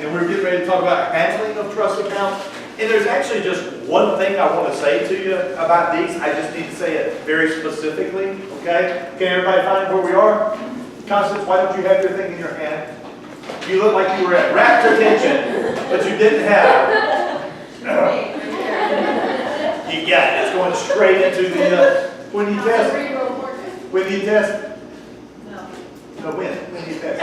and we're getting ready to talk about handling of trust accounts. And there's actually just one thing I want to say to you about these. I just need to say it very specifically, okay? Can everybody find where we are? Constance, why don't you have your thing in your hand? You look like you were at rapt attention, but you didn't have. You got it. It's going straight into the, when do you test? When do you test? No, when do you test?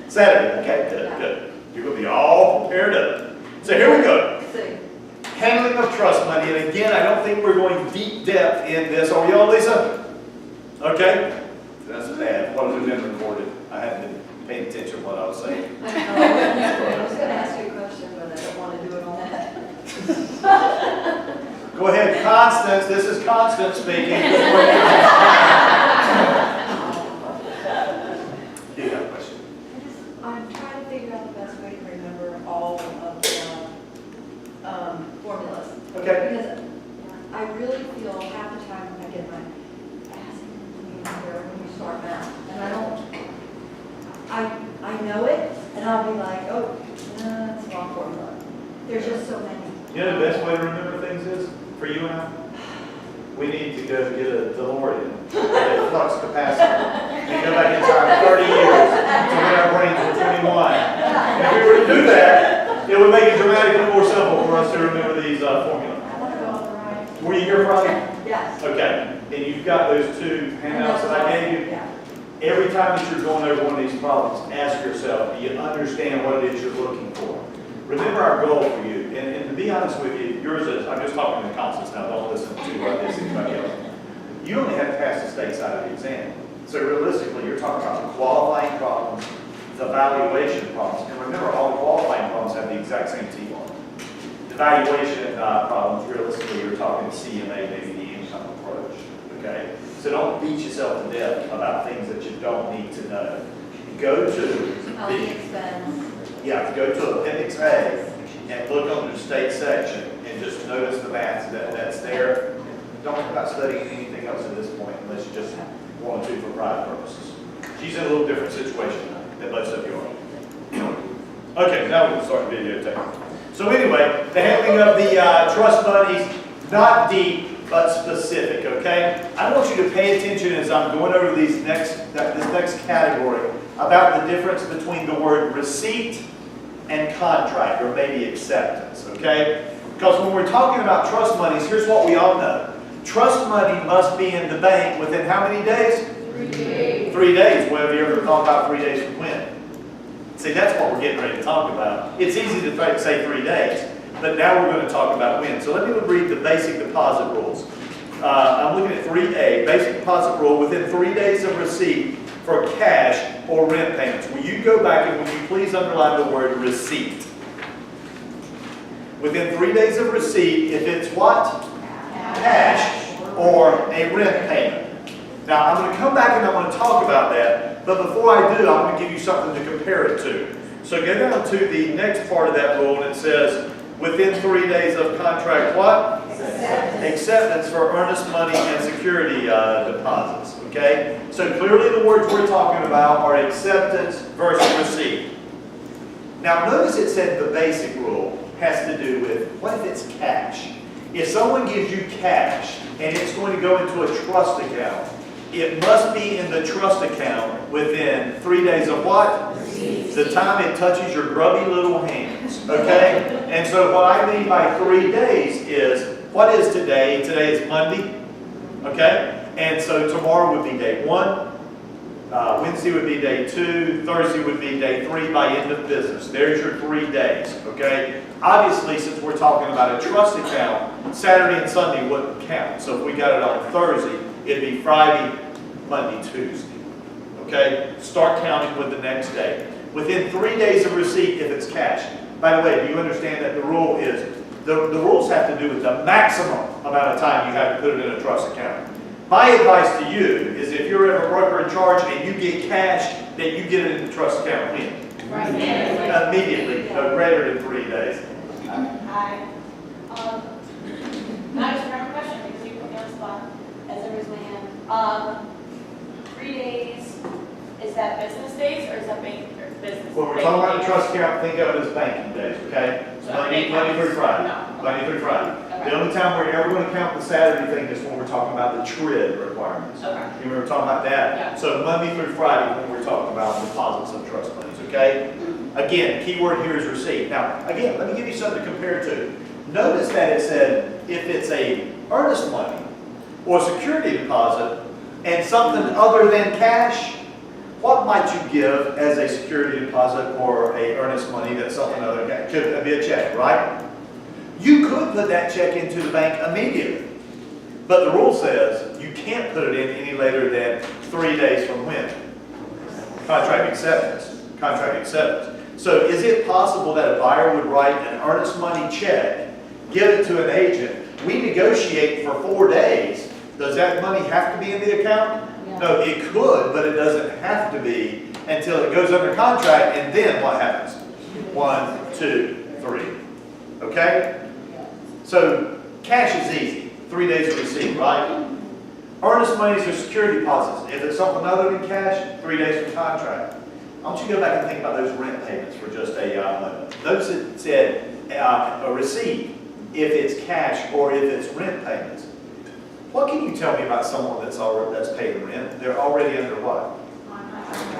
Saturday. Okay, good. You're going to be all prepared up. So here we go. Handling of trust money. And again, I don't think we're going deep depth in this. Are we all, Lisa? Okay. That's bad. What has been recorded? I haven't been paying attention to what I was saying. I was going to ask you a question, but I don't want to do it on that. Go ahead, Constance. This is Constance speaking. You got a question? I'm trying to figure out the best way to remember all of the formulas. Okay. Because I really feel half the time when I get my ass here when you start math, and I know it, and I'll be like, oh, no, that's the wrong formula. There's just so many. You know the best way to remember things is, for you and I? We need to go get a DeLorean, a flux capacitor, and go back in time 30 years to when our brains were 21. And if we were to do that, it would make it dramatically more simple for us to remember these formulas. I want to go on the right. Were you here Friday? Yes. Okay. And you've got those two handouts that I gave you. Yeah. Every time that you're going over one of these problems, ask yourself, do you understand what it is you're looking for? Remember our goal for you, and to be honest with you, yours is, I'm just talking to Constance now, don't listen to this anybody else. You only have to pass the state side of the exam. So realistically, you're talking about the qualifying problems, the valuation problems, and remember all the qualifying problems have the exact same T on them. The valuation problems, realistically, you're talking CMA, maybe the income approach, okay? So don't beat yourself to death about things that you don't need to know. Go to The expense. go to Appendix A and look under the state section and just notice the math that's there. Don't think about studying anything else at this point unless you just want to for private purposes. She's in a little different situation than most of you are. Okay, now we can start the videotape. So anyway, the handling of the trust monies, not deep, but specific, okay? I want you to pay attention as I'm going over this next category about the difference between the word receipt and contract, or maybe acceptance, okay? Because when we're talking about trust monies, here's what we all know. Trust money must be in the bank within how many days? 3 days. 3 days. Well, have you ever thought about 3 days from when? See, that's what we're getting ready to talk about. It's easy to say 3 days, but now we're going to talk about when. So let me read the basic deposit rules. I'm looking at 3A, basic deposit rule, within 3 days of receipt for cash or rent payments. Will you go back and will you please underline the word receipt? Within 3 days of receipt, if it's what? Cash or a rent payment. Now, I'm going to come back and I'm going to talk about that, but before I do, I'm going to give you something to compare it to. So go down to the next part of that rule, and it says, within 3 days of contract, what? Acceptance for earnest money and security deposits, okay? So clearly the words we're talking about are acceptance versus receipt. Now notice it said the basic rule has to do with, what if it's cash? If someone gives you cash and it's going to go into a trust account, it must be in the trust account within 3 days of what? The time it touches your grubby little hands, okay? And so what I mean by 3 days is, what is today? Today is Monday, okay? And so tomorrow would be day 1, Wednesday would be day 2, Thursday would be day 3 by end of business. There's your 3 days, okay? Obviously, since we're talking about a trust account, Saturday and Sunday wouldn't count. So if we got it on Thursday, it'd be Friday, Monday, Tuesday, okay? Start counting with the next day. Within 3 days of receipt if it's cash. By the way, do you understand that the rule is, the rules have to do with the maximum amount of time you have to put it in a trust account. My advice to you is if you're ever a broker in charge and you get cash, then you get it in the trust account when? Right. Immediately, no greater than 3 days. Hi. Not just a question because you put me on the spot as I raise my hand. 3 days, is that business days or is that bank? business. When we're talking about the trust account, think of it as banking days, okay? So Monday through Friday. No. Monday through Friday. Okay. The only time we're ever going to count the Saturday thing is when we're talking about the TRID requirements. Okay. You remember talking about that? Yeah. So Monday through Friday when we're talking about deposits of trust monies, okay? Again, keyword here is receipt. Now, again, let me give you something to compare to. Notice that it said if it's a earnest money or security deposit and something other than cash, what might you give as a security deposit or a earnest money that's something other than cash? Could be a check, right? You could put that check into the bank immediately. But the rule says you can't put it in any later than 3 days from when? Contract acceptance. Contract acceptance. So is it possible that a buyer would write an earnest money check, give it to an agent, we negotiate for 4 days, does that money have to be in the account? No, it could, but it doesn't have to be until it goes under contract, and then what happens? 1, 2, 3. Okay? So cash is easy. 3 days of receipt, right? Earnest monies are security deposits. If it's something other than cash, 3 days from contract. I want you to go back and think about those rent payments for just a moment. Notice it said a receipt if it's cash or if it's rent payments. What can you tell me about someone that's paying rent? They're already under what?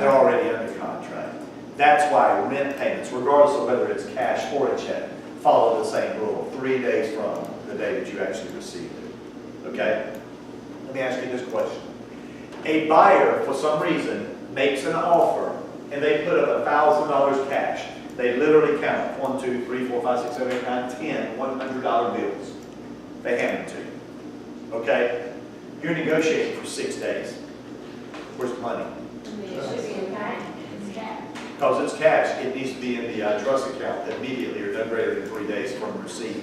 They're already under contract. That's why rent payments, regardless of whether it's cash or a check, follow the same rule, 3 days from the day that you actually received it. Okay? Let me ask you this question. A buyer, for some reason, makes an offer and they put up $1,000 cash. They literally count 1, 2, 3, 4, 5, 6, 7, 8, 9, 10 $100 bills. They hand them to you. Okay? You're negotiating for 6 days. Where's the money? It should be in cash. It's cash. Because it's cash, it needs to be in the trust account immediately or no greater than 3 days from receipt.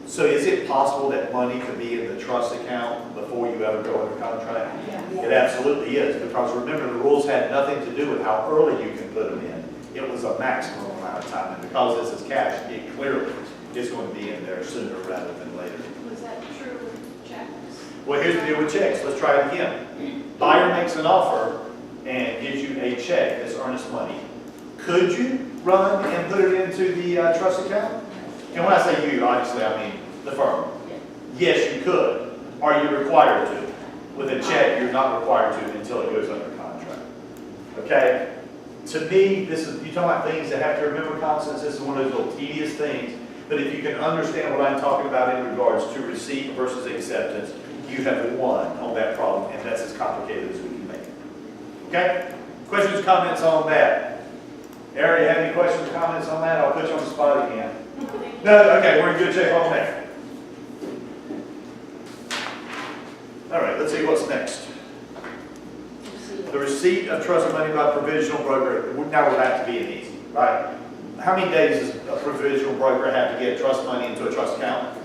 So is it possible that money could be in the trust account before you ever go under contract? Yeah. It absolutely is, because remember, the rules had nothing to do with how early you can put them in. It was a maximum amount of time, and because this is cash, it clearly is going to be in there sooner rather than later. Was that true with checks? Well, here's the deal with checks. Let's try it again. Buyer makes an offer and gives you a check as earnest money. Could you run and put it into the trust account? And when I say you, obviously I mean the firm. Yes, you could. Are you required to? With a check, you're not required to until it goes under contract. Okay? To me, this is, you talk about things that have to remember constants. This is one of those little tedious things. But if you can understand what I'm talking about in regards to receipt versus acceptance, you have won on that problem, and that's as complicated as we can make it. Okay? Questions, comments on that? Ari, you have any questions or comments on that? I'll put you on the spot again. No? Okay, we're in good shape on that. All right, let's see what's next. The receipt of trust money by provisional broker. Now we're back to being easy, right? How many days does a provisional broker have to get trust money into a trust account?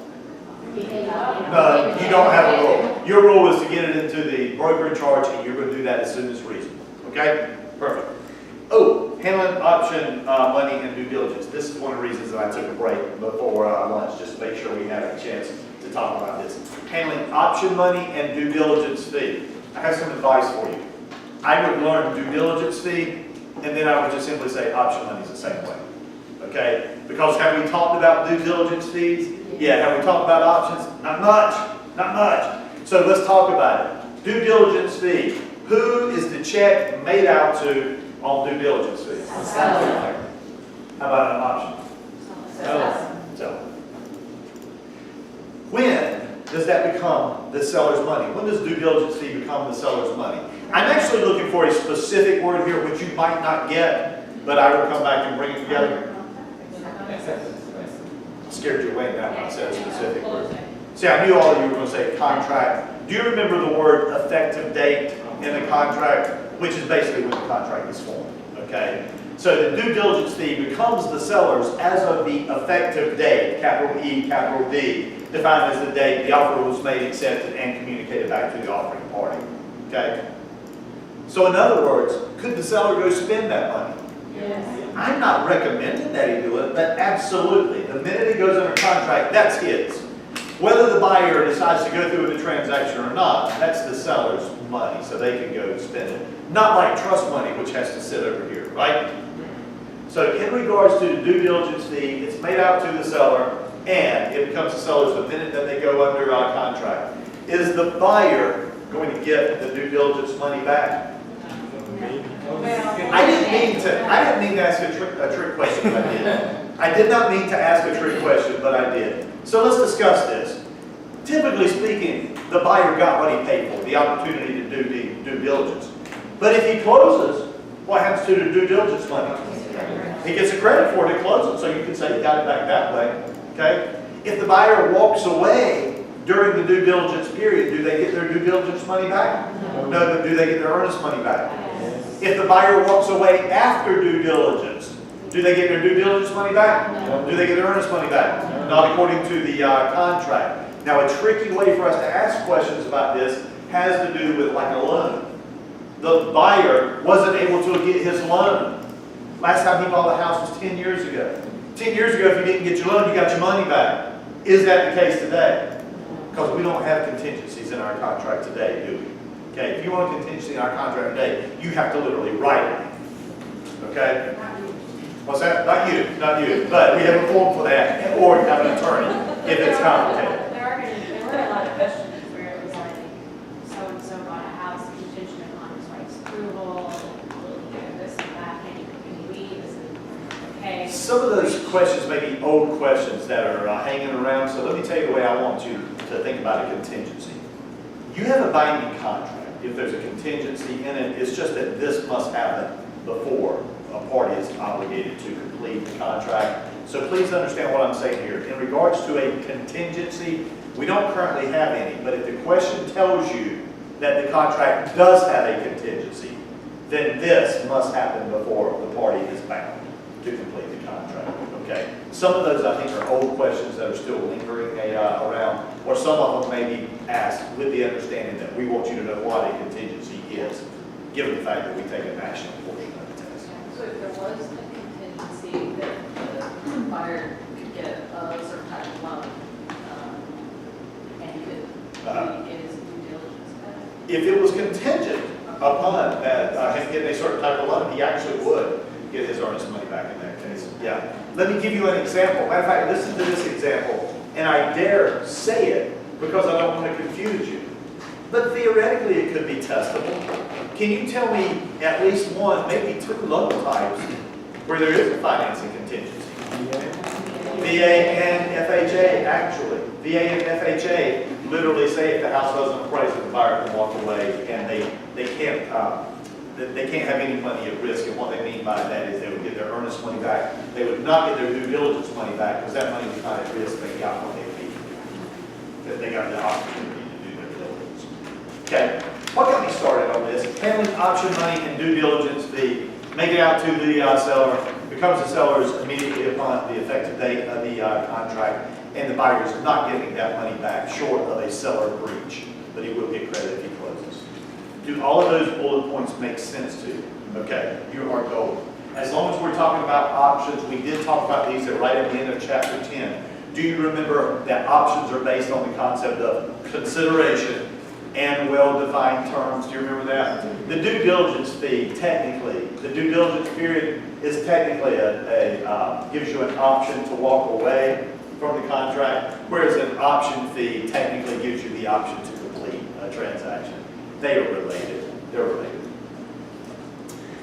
No, you don't have a rule. Your rule is to get it into the broker in charge, and you're going to do that as soon as reasonable. Okay? Perfect. Oh, handling option money and due diligence. This is one of the reasons that I took a break before lunch, just to make sure we had a chance to talk about this. Handling option money and due diligence fee. I have some advice for you. I would learn due diligence fee, and then I would just simply say option money is the same way. Okay? Because have we talked about due diligence fees? Yeah. Have we talked about options? Not much. Not much. So let's talk about it. Due diligence fee. Who is the check made out to on due diligence fees? How about an option? Seller. When does that become the seller's money? When does due diligence fee become the seller's money? I'm actually looking for a specific word here which you might not get, but I will come back and bring it together. Scared you away now when I said a specific word. See, I knew all of you were going to say contract. Do you remember the word effective date in the contract, which is basically when the contract is formed? Okay? So the due diligence fee becomes the seller's as of the effective date, capital E, capital D, defined as the date the offer was made, accepted, and communicated back to the offering party. Okay? So in other words, could the seller go spend that money? Yes. I'm not recommending that he do it, but absolutely. The minute it goes under contract, that's his. Whether the buyer decides to go through with the transaction or not, that's the seller's money, so they can go spend it. Not like trust money, which has to sit over here, right? So in regards to the due diligence fee, it's made out to the seller, and it becomes the seller's the minute that they go under contract. Is the buyer going to get the due diligence money back? I didn't mean to ask a trick question, but I did. I did not mean to ask a trick question, but I did. So let's discuss this. Typically speaking, the buyer got what he paid for, the opportunity to do the due diligence. But if he closes, what happens to the due diligence money? He gets a credit for it at closing, so you can say he got it back that way. Okay? If the buyer walks away during the due diligence period, do they get their due diligence money back? No, but do they get their earnest money back? If the buyer walks away after due diligence, do they get their due diligence money back? No. Do they get their earnest money back? Not according to the contract. Now, a tricky way for us to ask questions about this has to do with like a loan. The buyer wasn't able to get his loan. Last time he bought a house was 10 years ago. 10 years ago, if you didn't get your loan, you got your money back. Is that the case today? Because we don't have contingencies in our contract today, do we? Okay, if you want a contingency in our contract today, you have to literally write it. Okay? What's that? Not you. But we have a form for that, or have an attorney if it's complicated. There were a lot of questions where it was like, so-and-so bought a house contingent upon his wife's approval, this and that, can you leave, is it okay? Some of those questions may be old questions that are hanging around, so let me tell you the way I want you to think about a contingency. You have a binding contract. If there's a contingency in it, it's just that this must happen before a party is obligated to complete the contract. So please understand what I'm saying here. In regards to a contingency, we don't currently have any, but if the question tells you that the contract does have a contingency, then this must happen before the party is bound to complete the contract. Okay? Some of those I think are old questions that are still lingering around, or some of them may be asked with the understanding that we want you to know what a contingency is, given the fact that we take a national portion of the test. So if there was a contingency that the buyer could get a certain type of loan, and could get his due diligence back? If it was contingent upon that him getting a certain type of loan, he actually would get his earnest money back in that case. Yeah. Let me give you an example. Matter of fact, listen to this example, and I dare say it because I don't want to confuse you. But theoretically, it could be testable. Can you tell me at least one, maybe two loan types where there is a financing contingency? VA and FHA, actually. VA and FHA literally say if the house doesn't appraise, the buyer can walk away, and they can't have any money at risk. And what they mean by that is they would get their earnest money back. They would not get their due diligence money back because that money was not at risk. They got what they needed. That they got the opportunity to do their diligence. Okay, what got me started on this? Handling option money and due diligence fee. Make it out to the seller. Becomes the seller's immediately upon the effective date of the contract, and the buyer is not getting that money back short of a seller breach, but he will get credit if he closes. Do all of those bullet points make sense to you? Okay, you are golden. As long as we're talking about options, we did talk about these right at the end of chapter 10. Do you remember that options are based on the concept of consideration and well-defined terms? Do you remember that? The due diligence fee, technically, the due diligence period is technically gives you an option to walk away from the contract, whereas an option fee technically gives you the option to complete a transaction. They are related. They're related.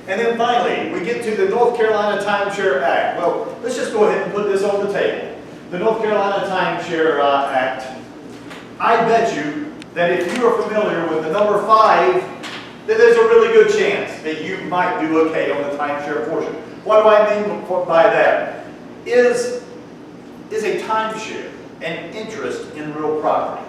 And then finally, we get to the North Carolina Timeshare Act. Well, let's just go ahead and put this on the table. The North Carolina Timeshare Act. I bet you that if you are familiar with the number 5, that there's a really good chance that you might do okay on the timeshare portion. What do I mean by that? Is a timeshare an interest in real property?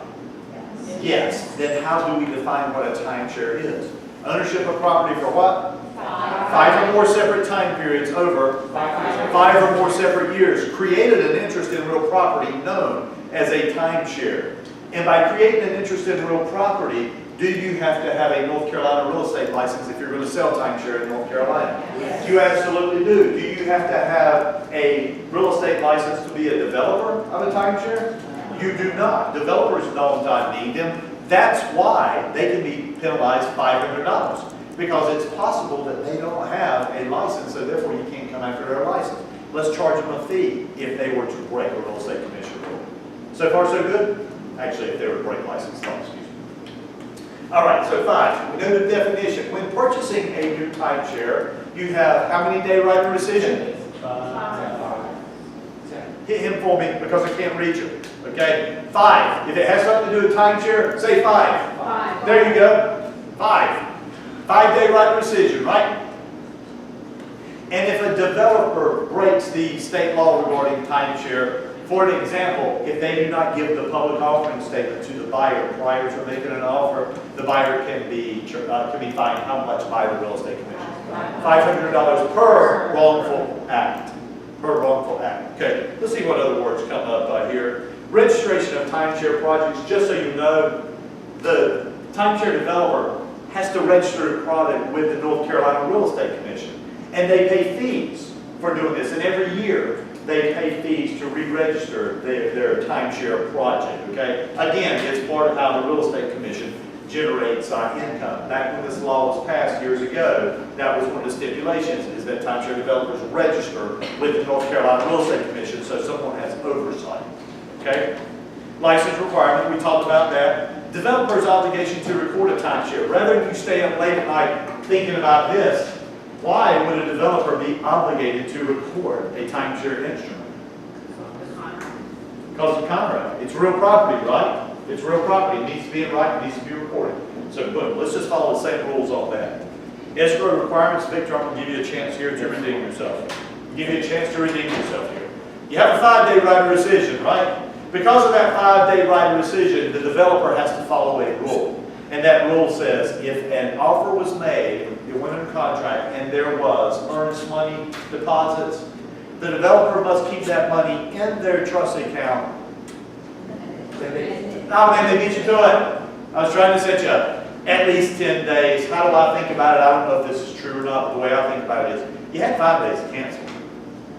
Yes. Then how do we define what a timeshare is? Ownership of property for what? 5 or more separate time periods over 5 or more separate years. Created an interest in real property known as a timeshare. And by creating an interest in real property, do you have to have a North Carolina real estate license if you're going to sell timeshare in North Carolina? Yes. You absolutely do. Do you have to have a real estate license to be a developer of a timeshare? You do not. Developers don't need them. That's why they can be penalized $500 because it's possible that they don't have a license, so therefore you can't come after their license. Let's charge them a fee if they were to break a real estate commission rule. So far, so good? Actually, if they were to break license law, excuse me. All right, so 5, we know the definition. When purchasing a new timeshare, you have how many day right of rescission? Hit him for me because I can't reach him. Okay? 5. If it has something to do with timeshare, say 5. 5. There you go. 5. 5-day right of rescission, right? And if a developer breaks the state law regarding timeshare, for an example, if they do not give the public offering statement to the buyer prior to making an offer, the buyer can be fined how much by the real estate commission? $500 per wrongful act. Per wrongful act. Okay, let's see what other words come up here. Registration of timeshare projects. Just so you know, the timeshare developer has to register a product with the North Carolina Real Estate Commission. And they pay fees for doing this. And every year, they pay fees to re-register their timeshare project, okay? Again, it's part of how the Real Estate Commission generates income. Back when this law was passed years ago, that was one of the stipulations, is that timeshare developers register with the North Carolina Real Estate Commission so someone has oversight, okay? License requirement, we talked about that. Developer's obligation to record a timeshare. Rather than you stay up late at night thinking about this, why would a developer be obligated to record a timeshare instrument? Because of contract. It's real property, right? It's real property. It needs to be in writing. It needs to be recorded. So boom, let's just follow the same rules on that. Escrow requirements. Victor, I'm going to give you a chance here to redeem yourself. Give you a chance to redeem yourself here. You have a 5-day right of rescission, right? Because of that 5-day right of rescission, the developer has to follow a rule. And that rule says if an offer was made, you went under contract, and there was earnest money deposits, the developer must keep that money in their trust account. Oh man, they beat you to it. I was trying to set you up. At least 10 days. How do I think about it? I don't know if this is true or not, but the way I think about it is, you had 5 days to cancel.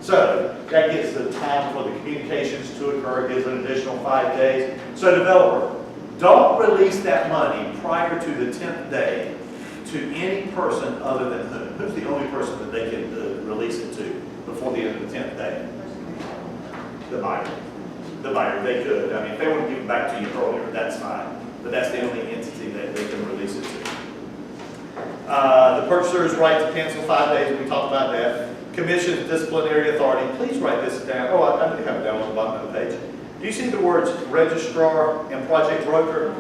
So that gets the time for the communications to occur, gives an additional 5 days. So developer, don't release that money prior to the 10th day to any person other than whom? Who's the only person that they can release it to before the end of the 10th day? The buyer. The buyer, they could. I mean, if they want to give it back to you earlier, that's fine. But that's the only entity that they can release it to. The purchaser's right to cancel 5 days, we talked about that. Commission's disciplinary authority. Please write this down. Oh, I do have it down on the bottom of the page. Do you see the words registrar and project broker?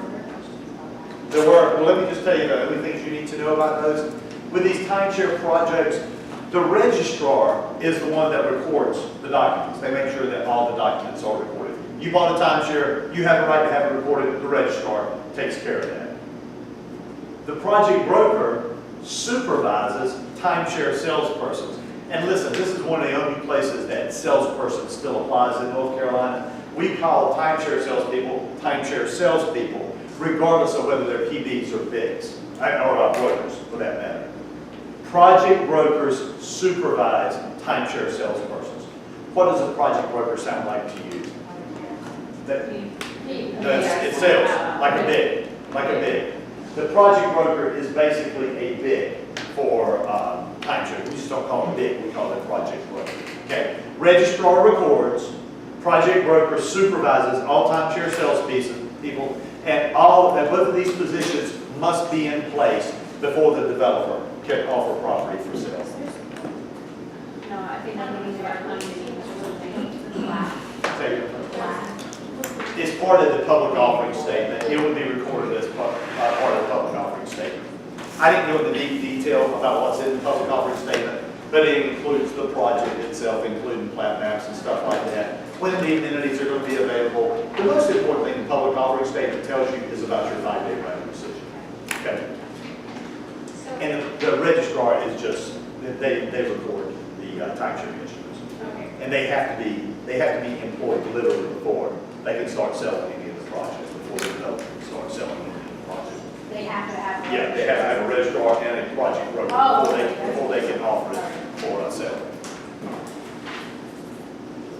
There were, well, let me just tell you the only things you need to know about those. With these timeshare projects, the registrar is the one that records the documents. They make sure that all the documents are recorded. You bought a timeshare, you have a right to have it recorded. The registrar takes care of that. The project broker supervises timeshare salespersons. And listen, this is one of the only places that salesperson still applies in North Carolina. We call timeshare salespeople, regardless of whether they're PBs or bigs, or brokers, for that matter. Project brokers supervise timeshare salespersons. What does a project broker sound like to you? It's sales, like a big. The project broker is basically a big for timeshare. We just don't call them big, we call them project broker. Okay. Registrar records, project broker supervises all timeshare salespeople, and both of these positions must be in place before the developer can offer property for sale. No, I think I'm going to get one meeting. It's part of the public offering statement. It would be recorded as part of the public offering statement. I didn't go into deep detail about what's in the public offering statement, but it includes the project itself, including plat maps and stuff like that. When the amenities are going to be available. The most important thing the public offering statement tells you is about your 5-day right of rescission. Okay. And the registrar is just, they record the timeshare instruments. Okay. And they have to be employed literally before they can start selling any of the projects, before the developer can start selling any of the projects. They have to have. Yeah, they have to have a registrar and a project broker before they can offer it for sale.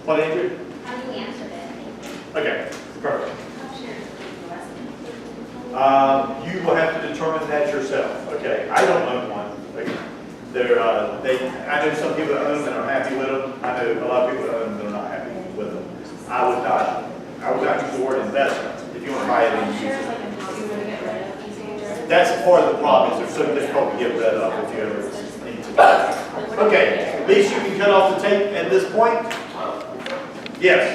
What, Andrew? How do you answer that? Okay, perfect. I'm sure You will have to determine that yourself. Okay, I don't own one. Okay. I know some people that own them and are happy with them. I know a lot of people that own them that are not happy with them. I would not use the word investment. If you want to buy it and use Timeshare is it. like a hobby way to get rid of easy. That's part of the problem, is they're so difficult to get rid of if you ever need to. Okay, at least you can cut off the tape at this point? Yes.